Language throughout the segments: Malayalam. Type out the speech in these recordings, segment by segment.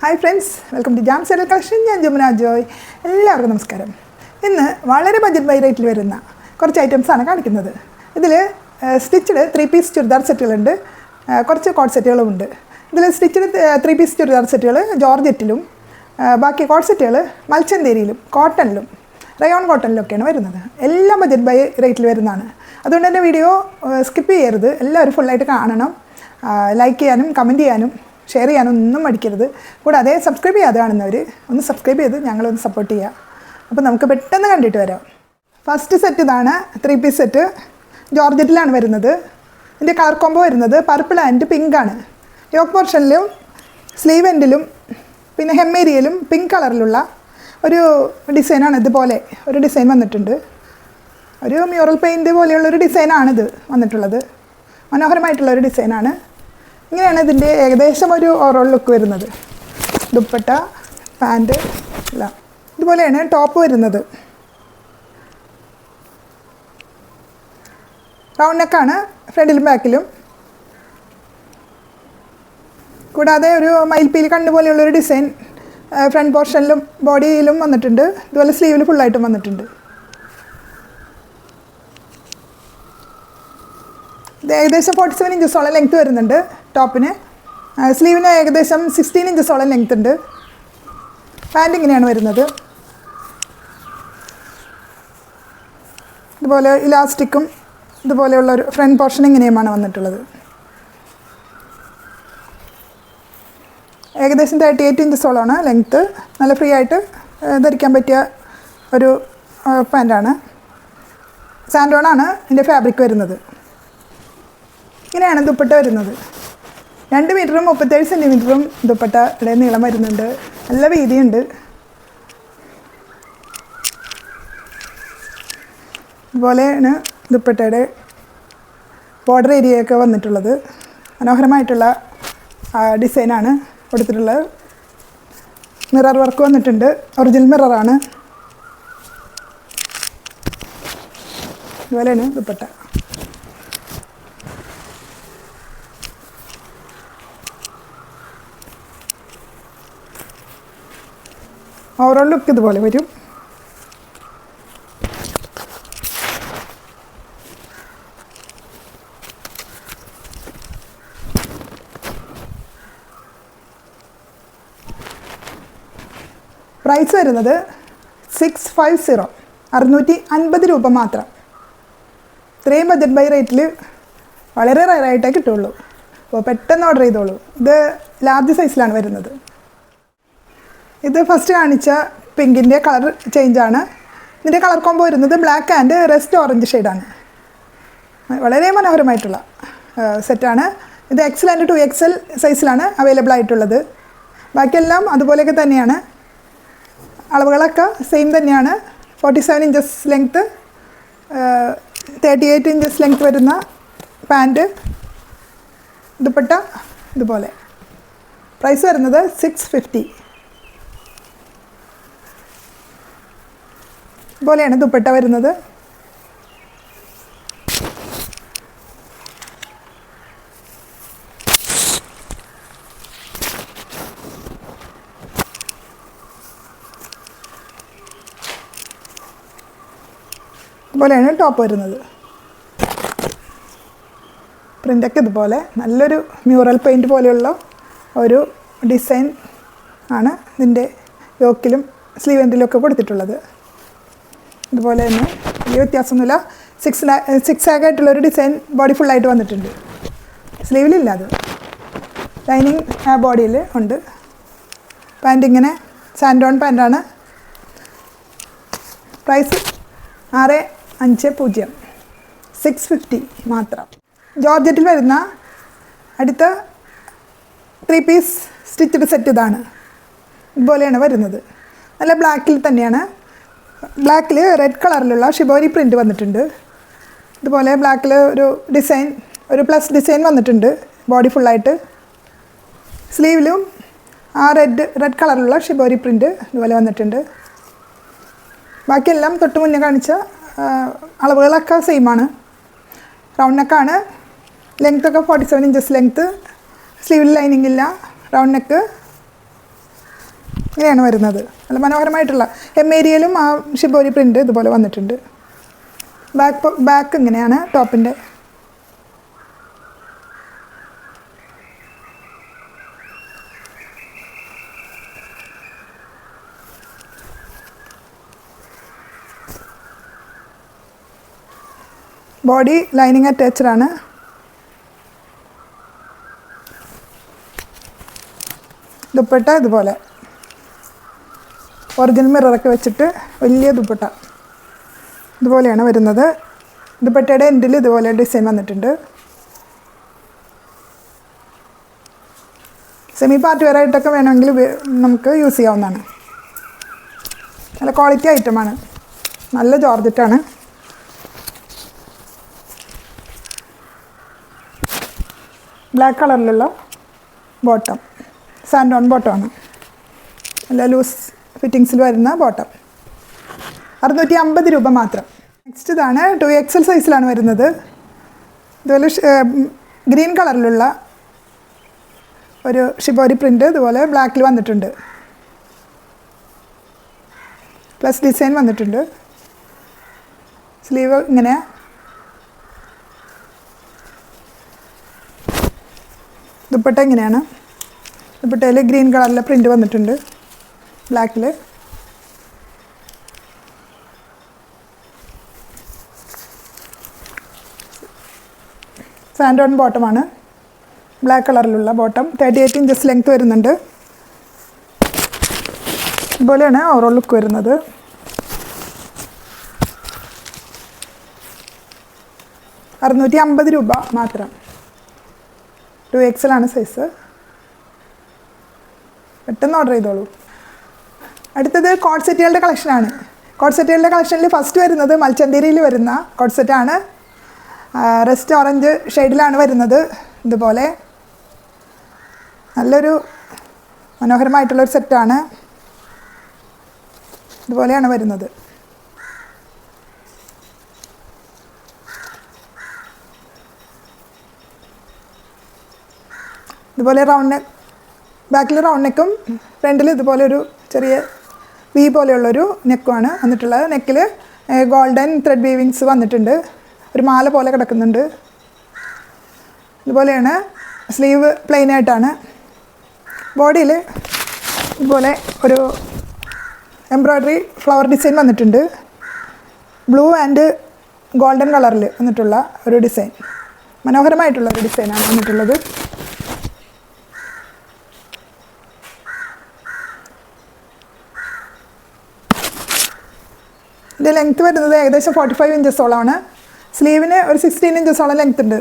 ഹായ് ഫ്രണ്ട്സ്, വെൽക്കം ടു ജാം സെഡൽ കളക്ഷൻ. ഞാൻ ജമുന ജോയ്. എല്ലാവർക്കും നമസ്കാരം. ഇന്ന് വളരെ ബഡ്ജറ്റ് ബൈ റേറ്റിൽ വരുന്ന കുറച്ച് ഐറ്റംസാണ് കാണിക്കുന്നത്. ഇതിൽ സ്റ്റിച്ചഡ് 3 പീസ് ചുരിദാർ സെറ്റുകളുണ്ട്, കുറച്ച് കോട്ട് സെറ്റുകളുമുണ്ട്. ഇതിൽ സ്റ്റിച്ചഡ് 3 പീസ് ചുരിദാർ സെറ്റുകൾ ജോർജറ്റിലും ബാക്കി കോട്ട് സെറ്റുകൾ മൽച്ചന്തേരിയിലും കോട്ടണിലും റയോൺ കോട്ടണിലൊക്കെയാണ് വരുന്നത്. എല്ലാം ബഡ്ജറ്റ് ബൈ റേറ്റിൽ വരുന്നതാണ്. അതുകൊണ്ട് തന്നെ വീഡിയോ സ്കിപ്പ് ചെയ്യരുത്, എല്ലാവരും ഫുള്ളായിട്ട് കാണണം. ലൈക്ക് ചെയ്യാനും കമൻറ്റ് ചെയ്യാനും ഷെയർ ചെയ്യാനും ഒന്നും മടിക്കരുത്. കൂടാതെ സബ്സ്ക്രൈബ് ചെയ്യാതെ കാണുന്നവർ ഒന്ന് സബ്സ്ക്രൈബ് ചെയ്ത് ഞങ്ങളൊന്ന് സപ്പോർട്ട് ചെയ്യുക. അപ്പോൾ നമുക്ക് പെട്ടെന്ന് കണ്ടിട്ട് വരാം. ഫസ്റ്റ് സെറ്റ് ഇതാണ്, 3 പീസ് സെറ്റ് ജോർജറ്റിലാണ് വരുന്നത്. ഇതിൻ്റെ കളർ കോംബോ വരുന്നത് പർപ്പിൾ ആൻഡ് പിങ്ക് ആണ്. യോക്ക് പോർഷനിലും സ്ലീവ് എൻഡിലും പിന്നെ ഹെം ഏരിയയിലും പിങ്ക് കളറിലുള്ള ഒരു ഡിസൈനാണ്. ഇതുപോലെ ഒരു ഡിസൈൻ വന്നിട്ടുണ്ട്. ഒരു മ്യൂറൽ പെയിൻറ്റ് പോലെയുള്ളൊരു ഡിസൈനാണിത് വന്നിട്ടുള്ളത്. മനോഹരമായിട്ടുള്ളൊരു ഡിസൈനാണ്. ഇങ്ങനെയാണ് ഇതിൻ്റെ ഏകദേശം ഒരു ഓവറോൾ ലുക്ക് വരുന്നത്. ദുപ്പട്ട, പാൻറ്റ് എല്ലാം ഇതുപോലെയാണ് ടോപ്പ് വരുന്നത്. റൗണ്ട് നെക്കാണ് ഫ്രണ്ടിലും ബാക്കിലും. കൂടാതെ ഒരു മയിൽപ്പീലി കണ്ണ് പോലെയുള്ളൊരു ഡിസൈൻ ഫ്രണ്ട് പോർഷനിലും ബോഡിയിലും വന്നിട്ടുണ്ട്. ഇതുപോലെ സ്ലീവിൽ ഫുള്ളായിട്ടും വന്നിട്ടുണ്ട്. ഇത് ഏകദേശം 47 ഇഞ്ചസോളം ലെങ്ത്ത് വരുന്നുണ്ട് ടോപ്പിന്. സ്ലീവിന് ഏകദേശം 16 ഇഞ്ചസോളം ലെങ്ത്ത് ഉണ്ട്. പാൻറ്റ് ഇങ്ങനെയാണ് വരുന്നത്. ഇതുപോലെ ഇലാസ്റ്റിക്കും ഇതുപോലെയുള്ളൊരു ഫ്രണ്ട് പോർഷൻ ഇങ്ങനെയുമാണ് വന്നിട്ടുള്ളത്. ഏകദേശം 38 ഇഞ്ചസോളമാണ് ലെങ്ത്ത്. നല്ല ഫ്രീ ആയിട്ട് ധരിക്കാൻ പറ്റിയ ഒരു പാൻറ്റാണ്. സാൻഡോണാണ് ഇതിൻ്റെ ഫാബ്രിക് വരുന്നത്. ഇങ്ങനെയാണ് ദുപ്പട്ട വരുന്നത്. 2 മീറ്ററും 37 സെൻറ്റിമീറ്ററും ദുപ്പട്ടയുടെ നീളം വരുന്നുണ്ട്. നല്ല വീതിയുണ്ട്. ഇതുപോലെയാണ് ദുപ്പട്ടയുടെ ബോർഡർ ഏരിയയൊക്കെ വന്നിട്ടുള്ളത്. മനോഹരമായിട്ടുള്ള ഡിസൈനാണ് കൊടുത്തിട്ടുള്ളത്. മിറർ വർക്ക് വന്നിട്ടുണ്ട്. ഒറിജിനൽ മിററാണ്. ഇതുപോലെയാണ് ദുപ്പട്ട. ഓവറോൾ ലുക്ക് ഇതുപോലെ വരും. പ്രൈസ് വരുന്നത് 650, 650 രൂപ മാത്രം. ഇത്രയും ബഡ്ജറ്റ് ബൈ റേറ്റിൽ വളരെ റയറായിട്ടേ കിട്ടുള്ളൂ. അപ്പോൾ പെട്ടെന്ന് ഓർഡർ ചെയ്തോളൂ. ഇത് ലാർജ് സൈസിലാണ് വരുന്നത്. ഇത് ഫസ്റ്റ് കാണിച്ച പിങ്കിൻ്റെ കളർ ചേഞ്ചാണ്. ഇതിൻ്റെ കളർ കോംബോ വരുന്നത് ബ്ലാക്ക് ആൻഡ് റെസ്റ്റ് ഓറഞ്ച് ഷെയ്ഡാണ്. വളരെ മനോഹരമായിട്ടുള്ള സെറ്റാണ്. ഇത് XL ആൻഡ് 2XL സൈസിലാണ് അവൈലബിൾ ആയിട്ടുള്ളത്. ബാക്കിയെല്ലാം അതുപോലെയൊക്കെ തന്നെയാണ്. അളവുകളൊക്കെ സെയിം തന്നെയാണ്. 47 ഇഞ്ചസ് ലെങ്ത്ത്, 38 ഇഞ്ചസ് ലെങ്ത്ത് വരുന്ന പാൻറ്റ്, ദുപ്പട്ട ഇതുപോലെ. പ്രൈസ് വരുന്നത് 650. ഇതുപോലെയാണ് ദുപ്പട്ട വരുന്നത്. ഇതുപോലെയാണ് ടോപ്പ് വരുന്നത്. പ്രിൻ്റൊക്കെ ഇതുപോലെ നല്ലൊരു മ്യൂറൽ പെയിൻറ്റ് പോലെയുള്ള ഒരു ഡിസൈൻ ആണ് ഇതിൻ്റെ യോക്കിലും സ്ലീവ് എൻഡിലൊക്കെ കൊടുത്തിട്ടുള്ളത്. ഇതുപോലെ തന്നെ വലിയ വ്യത്യാസമൊന്നുമില്ല. 6 ആയിട്ടുള്ളൊരു ഡിസൈൻ ബോഡി ഫുള്ളായിട്ട് വന്നിട്ടുണ്ട്. സ്ലീവിലില്ല, അത് ലൈനിങ് ബോഡിയിൽ ഉണ്ട്. പാൻറ്റ് ഇങ്ങനെ സാൻഡോൺ പാൻറ്റാണ്. പ്രൈസ് 650, 650 മാത്രം. ജോർജറ്റിൽ വരുന്ന അടുത്ത 3 പീസ് സ്റ്റിച്ചഡ് സെറ്റ് ഇതാണ്. ഇതുപോലെയാണ് വരുന്നത്. നല്ല ബ്ലാക്കിൽ തന്നെയാണ്. ബ്ലാക്കിൽ റെഡ് കളറിലുള്ള ഷിബോരി പ്രിൻറ്റ് വന്നിട്ടുണ്ട്. ഇതുപോലെ ബ്ലാക്കിൽ ഒരു ഡിസൈൻ, ഒരു പ്ലസ് ഡിസൈൻ വന്നിട്ടുണ്ട് ബോഡി ഫുള്ളായിട്ട്. സ്ലീവിലും ആ റെഡ് കളറിലുള്ള ഷിബോരി പ്രിൻറ്റ് ഇതുപോലെ വന്നിട്ടുണ്ട്. ബാക്കിയെല്ലാം തൊട്ട് മുന്നേ കാണിച്ച അളവുകളൊക്കെ സെയിമാണ്. റൗണ്ട് നെക്കാണ്. ലെങ്ത്തൊക്കെ 47 ഇഞ്ചസ് ലെങ്ത്ത്. സ്ലീവിൽ ലൈനിങ് ഇല്ല. Round neck. ഇങ്ങനെയാണ് വരുന്നത്. നല്ല മനോഹരമായിട്ടുള്ള എമ്മേരിയയിലും ആ ഷിബോരി പ്രിൻ്റ് ഇതുപോലെ വന്നിട്ടുണ്ട്. ബാക്ക് ഇങ്ങനെയാണ് ടോപ്പിൻ്റെ. Body lining അറ്റാച്ച്ഡാണ്. ദുപ്പട്ട ഇതുപോലെ ഒറിജിനൽ മിററൊക്കെ വെച്ചിട്ട് വലിയ ദുപ്പട്ട ഇതുപോലെയാണ് വരുന്നത്. ദുപ്പട്ടയുടെ എൻഡിൽ ഇതുപോലെ ഡിസൈൻ വന്നിട്ടുണ്ട്. സെമി പാർട്ടി വെയർ ആയിട്ടൊക്കെ വേണമെങ്കിൽ നമുക്ക് യൂസ് ചെയ്യാവുന്നതാണ്. നല്ല ക്വാളിറ്റി ഐറ്റമാണ്. നല്ല ജോർജറ്റാണ്. ബ്ലാക്ക് കളറിലുള്ള ബോട്ടം, സാൻഡോൺ ബോട്ടമാണ്. നല്ല ലൂസ് ഫിറ്റിങ്സിൽ വരുന്ന ബോട്ടം. 650 രൂപ മാത്രം. നെക്സ്റ്റ് ഇതാണ് 2XL സൈസിലാണ് വരുന്നത്. ഇതുപോലെ ഗ്രീൻ കളറിലുള്ള ഒരു ഷിബോരി പ്രിൻ്റ് ഇതുപോലെ ബ്ലാക്കിൽ വന്നിട്ടുണ്ട്. പ്ലസ് ഡിസൈൻ വന്നിട്ടുണ്ട്. സ്ലീവ് ഇങ്ങനെ. ദുപ്പട്ട ഇങ്ങനെയാണ്. ദുപ്പട്ടയിൽ ഗ്രീൻ കളറിലെ പ്രിൻ്റ് വന്നിട്ടുണ്ട് ബ്ലാക്കിൽ. സാൻഡോൺ ബോട്ടമാണ്. ബ്ലാക്ക് കളറിലുള്ള ബോട്ടം. 38 ഇഞ്ചസ് ലെങ്ത് വരുന്നുണ്ട്. ഇതുപോലെയാണ് ഓവറോൾ ലുക്ക് വരുന്നത്. ₹650 മാത്രം. 2XL ആണ് സൈസ്. പെട്ടെന്ന് ഓർഡർ ചെയ്തോളൂ. അടുത്തത് കോഡ് സെറ്റുകളുടെ കളക്ഷനാണ്. കോഡ് സെറ്റുകളുടെ കളക്ഷനിൽ ഫസ്റ്റ് വരുന്നത് മൽച്ചന്തേരിയിൽ വരുന്ന കോഡ് സെറ്റാണ്. റസ്റ്റ് ഓറഞ്ച് ഷെയ്ഡിലാണ് വരുന്നത്. ഇതുപോലെ നല്ലൊരു മനോഹരമായിട്ടുള്ളൊരു സെറ്റാണ്. ഇതുപോലെയാണ് വരുന്നത്. ഇതുപോലെ റൗണ്ട് നെക്ക്, ബാക്കിൽ റൗണ്ട് നെക്കും ഫ്രണ്ടിൽ ഇതുപോലെ ഒരു ചെറിയ വി പോലെയുള്ളൊരു നെക്കുമാണ് വന്നിട്ടുള്ളത്. നെക്കിൽ ഗോൾഡൻ ത്രെഡ് വീവിങ്സ് വന്നിട്ടുണ്ട്. ഒരു മാല പോലെ കിടക്കുന്നുണ്ട്. ഇതുപോലെയാണ്. സ്ലീവ് പ്ലെയിൻ ആയിട്ടാണ്. ബോഡിയിൽ ഇതുപോലെ ഒരു എംബ്രോയ്ഡറി ഫ്ലവർ ഡിസൈൻ വന്നിട്ടുണ്ട്. ബ്ലൂ ആൻഡ് ഗോൾഡൻ കളറിൽ വന്നിട്ടുള്ള ഒരു ഡിസൈൻ. മനോഹരമായിട്ടുള്ള ഒരു ഡിസൈനാണ് വന്നിട്ടുള്ളത്. ഇതിൻ്റെ ലെങ്ത്ത് വരുന്നത് ഏകദേശം 45 ഇഞ്ചസോളമാണ്. സ്ലീവിന് ഒരു 16 ഇഞ്ചസോളം ലെങ്ത് ഉണ്ട്.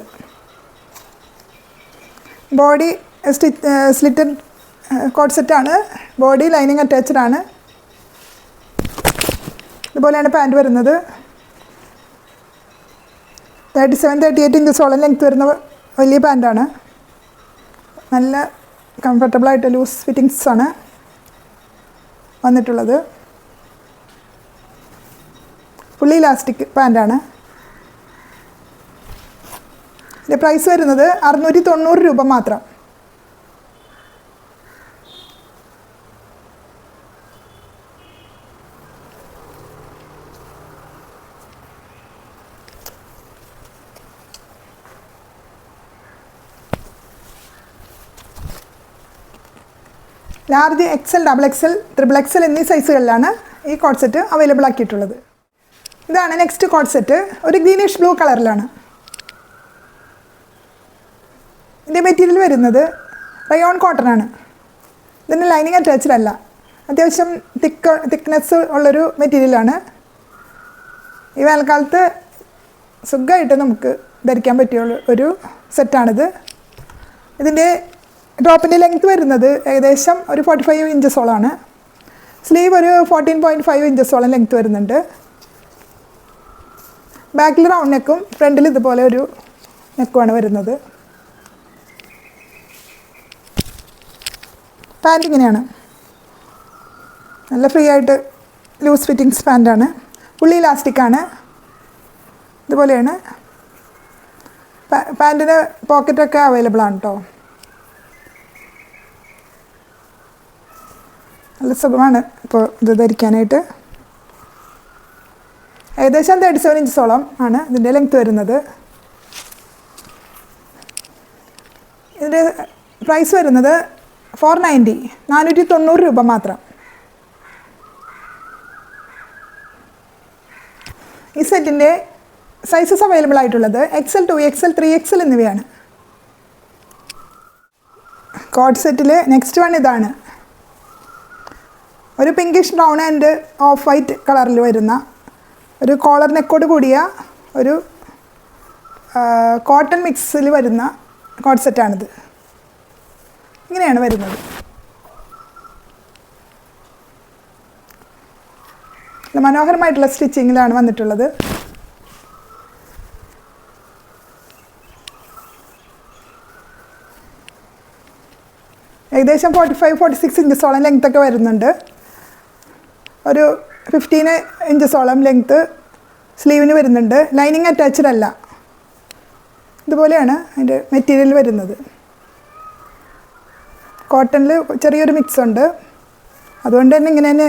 ബോഡി സ്ലിറ്റഡ് കോഡ് സെറ്റാണ്. ബോഡി ലൈനിങ് അറ്റാച്ച്ഡ് ആണ്. ഇതുപോലെയാണ് പാൻറ്റ് വരുന്നത്. 37-38 ഇഞ്ചസോളം ലെങ്ത് വരുന്ന വലിയ പാൻറ്റാണ്. നല്ല കംഫർട്ടബിളായിട്ട് ലൂസ് ഫിറ്റിങ്സ് ആണ് വന്നിട്ടുള്ളത്. ഫുള്ളി ഇലാസ്റ്റിക് പാൻറ്റാണ്. ഇതിൻ്റെ പ്രൈസ് വരുന്നത് ₹690 മാത്രം. ലാർജ്, XL, XXL, XXL എന്നീ സൈസുകളിലാണ് ഈ കോഡ് സെറ്റ് അവൈലബിൾ ആക്കിയിട്ടുള്ളത്. ഇതാണ് നെക്സ്റ്റ് കോഡ് സെറ്റ്. ഒരു ഗ്രീനിഷ് ബ്ലൂ കളറിലാണ്. ഇതിൻ്റെ മെറ്റീരിയൽ വരുന്നത് റയോൺ കോട്ടൺ ആണ്. ഇതിന് ലൈനിങ് അറ്റാച്ച്ഡ് അല്ല. അത്യാവശ്യം തിക്നെസ് ഉള്ളൊരു മെറ്റീരിയലാണ്. ഈ വേനൽക്കാലത്ത് സുഖമായിട്ട് നമുക്ക് ധരിക്കാൻ പറ്റിയ ഒരു സെറ്റാണിത്. ഇതിൻ്റെ ടോപ്പിൻ്റെ ലെങ്ത് വരുന്നത് ഏകദേശം ഒരു 45 ഇഞ്ചസോളമാണ്. സ്ലീവ് ഒരു 14.5 ഇഞ്ചസോളം ലെങ്ത് വരുന്നുണ്ട്. ബാക്കിൽ റൗണ്ട് നെക്കും ഫ്രണ്ടിൽ ഇതുപോലെ ഒരു നെക്കുമാണ് വരുന്നത്. പാൻറ്റ് ഇങ്ങനെയാണ്. നല്ല ഫ്രീ ആയിട്ട് ലൂസ് ഫിറ്റിങ്സ് പാൻറ്റാണ്. ഫുള്ളി ഇലാസ്റ്റിക്കാണ്. ഇതുപോലെയാണ്. പാൻറ്റിന് പോക്കറ്റൊക്കെ അവൈലബിൾ ആണ് കേട്ടോ. നല്ല സുഖമാണ് ഇപ്പോൾ ഇത് ധരിക്കാനായിട്ട്. ഏകദേശം 37 ഇഞ്ചസോളം ആണ് ഇതിൻ്റെ ലെങ്ത്ത് വരുന്നത്. ഇതിൻ്റെ പ്രൈസ് വരുന്നത് 490, 490 രൂപ മാത്രം. ഈ സെറ്റിൻ്റെ സൈസസ് അവൈലബിൾ ആയിട്ടുള്ളത് XL, 2XL, 3XL എന്നിവയാണ്. കോഡ് സെറ്റിൽ നെക്സ്റ്റ് വൺ ഇതാണ്. ഒരു pinkish brown and of white കളറിൽ വരുന്ന ഒരു കോളർ നെക്കോട് കൂടിയ ഒരു കോട്ടൺ മിക്സിൽ വരുന്ന കോഡ് സെറ്റാണിത്. ഇങ്ങനെയാണ് വരുന്നത്. മനോഹരമായിട്ടുള്ള സ്റ്റിച്ചിങ്ങിലാണ് വന്നിട്ടുള്ളത്. ഏകദേശം 45-46 ഇഞ്ചസോളം ലെങ്ത്തൊക്കെ വരുന്നുണ്ട്. ഒരു 15 ഇഞ്ചസോളം ലെങ്ത്ത് സ്ലീവിന് വരുന്നുണ്ട്. ലൈനിങ് അറ്റാച്ച്ഡ് അല്ല. ഇതുപോലെയാണ് അതിൻ്റെ മെറ്റീരിയൽ വരുന്നത്. കോട്ടണിൽ ചെറിയൊരു മിക്സ് ഉണ്ട്. അതുകൊണ്ട് തന്നെ ഇങ്ങനെ തന്നെ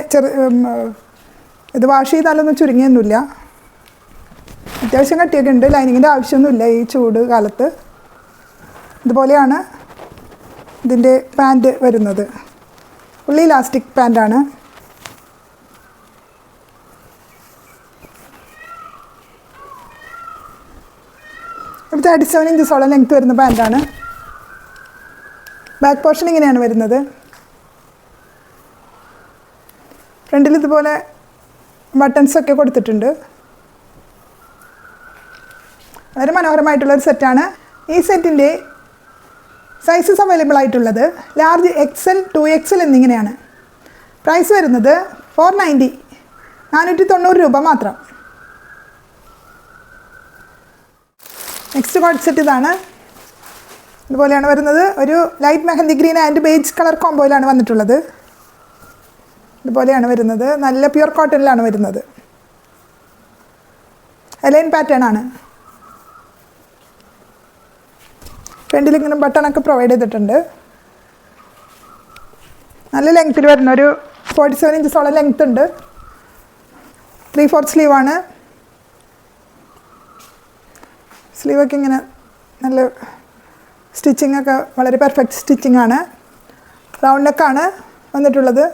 ഇത് വാഷ് ചെയ്താലൊന്നും ചുരുങ്ങിയൊന്നുമില്ല. അത്യാവശ്യം കട്ടിയൊക്കെ ഉണ്ട്. ലൈനിങ്ങിൻ്റെ ആവശ്യമൊന്നുമില്ല ഈ ചൂട് കാലത്ത്. ഇതുപോലെയാണ് ഇതിൻ്റെ പാൻറ്റ് വരുന്നത്. ഫുള്ളി ഇലാസ്റ്റിക് പാൻറ്റാണ്. ഒരു 37 ഇഞ്ചസോളം ലെങ്ത്ത് വരുന്ന പാൻറ്റാണ്. ബാക്ക് പോർഷൻ ഇങ്ങനെയാണ് വരുന്നത്. ഫ്രണ്ടിൽ ഇതുപോലെ ബട്ടൺസൊക്കെ കൊടുത്തിട്ടുണ്ട്. വളരെ മനോഹരമായിട്ടുള്ളൊരു സെറ്റാണ്. ഈ സെറ്റിൻ്റെ സൈസസ് അവൈലബിൾ ആയിട്ടുള്ളത് ലാർജ് XL, 2XL എന്നിങ്ങനെയാണ്. പ്രൈസ് വരുന്നത് 490, 490 രൂപ മാത്രം. നെക്സ്റ്റ് കോഡ് സെറ്റ് ഇതാണ്. ഇതുപോലെയാണ് വരുന്നത്. ഒരു light mehndi green and beige colour കോംബോയിലാണ് വന്നിട്ടുള്ളത്. ഇതുപോലെയാണ് വരുന്നത്. നല്ല പ്യുർ കോട്ടണിലാണ് വരുന്നത്. എലൈൻ പാറ്റേൺ ആണ്. ഫ്രണ്ടിൽ ഇങ്ങനെ ബട്ടണൊക്കെ പ്രൊവൈഡ് ചെയ്തിട്ടുണ്ട്. നല്ല ലെങ്ത്തിൽ വരുന്ന ഒരു 47 ഇഞ്ചസോളം ലെങ്ത് ഉണ്ട്. 3/4 സ്ലീവാണ്. സ്ലീവൊക്കെ ഇങ്ങനെ നല്ല സ്റ്റിച്ചിങ് ഒക്കെ വളരെ പെർഫെക്റ്റ് സ്റ്റിച്ചിങ് ആണ്. റൗണ്ട് നെക്കാണ് വന്നിട്ടുള്ളത്.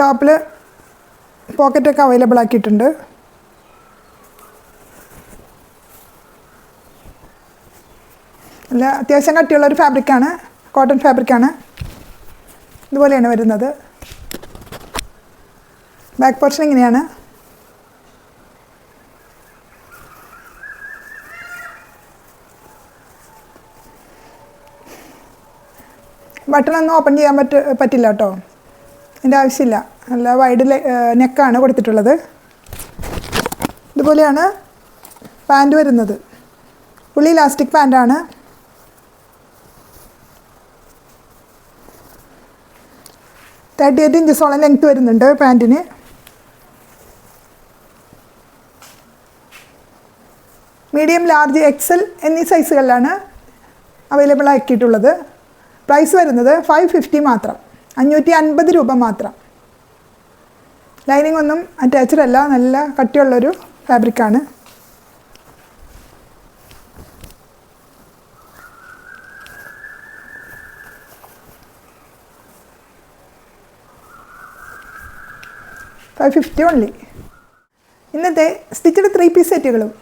ടോപ്പിൽ പോക്കറ്റൊക്കെ അവൈലബിൾ ആക്കിയിട്ടുണ്ട്. അല്ല അത്യാവശ്യം കട്ടിയുള്ളൊരു ഫാബ്രിക്കാണ്. കോട്ടൺ ഫാബ്രിക്കാണ്. ഇതുപോലെയാണ് വരുന്നത്. ബാക്ക് പോർഷൻ ഇങ്ങനെയാണ്. ബട്ടണൊന്നും ഓപ്പൺ ചെയ്യാൻ പറ്റില്ല കേട്ടോ. അതിൻ്റെ ആവശ്യമില്ല. നല്ല വൈഡ് നെക്കാണ് കൊടുത്തിട്ടുള്ളത്. ഇതുപോലെയാണ് പാൻറ്റ് വരുന്നത്. ഫുള്ളി ഇലാസ്റ്റിക് പാൻറ്റാണ്. തേർട്ടി 38 ഇഞ്ചസോളം ലെങ്ത്ത് വരുന്നുണ്ട് പാൻറ്റിന്. മീഡിയം, ലാർജ്, XL എന്നീ സൈസുകളിലാണ് അവൈലബിൾ ആക്കിയിട്ടുള്ളത്. പ്രൈസ് വരുന്നത് 550 മാത്രം, 550 രൂപ മാത്രം. ലൈനിങ് ഒന്നും അറ്റാച്ച്ഡ് അല്ല. നല്ല കട്ടിയുള്ളൊരു ഫാബ്രിക്കാണ്. $550 ഓൺലി. ഇന്നത്തെ സ്റ്റിച്ചഡ് 3 പീസ് സെറ്റുകളും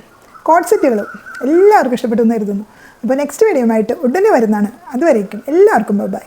കോഡ് സെറ്റുകളും എല്ലാവർക്കും ഇഷ്ടപ്പെട്ടു എന്ന് കരുതുന്നു. അപ്പോൾ നെക്സ്റ്റ് വീഡിയോയുമായിട്ട് ഉടനെ വരുന്നതാണ്. അതുവരേക്കും എല്ലാവർക്കും ബൈ.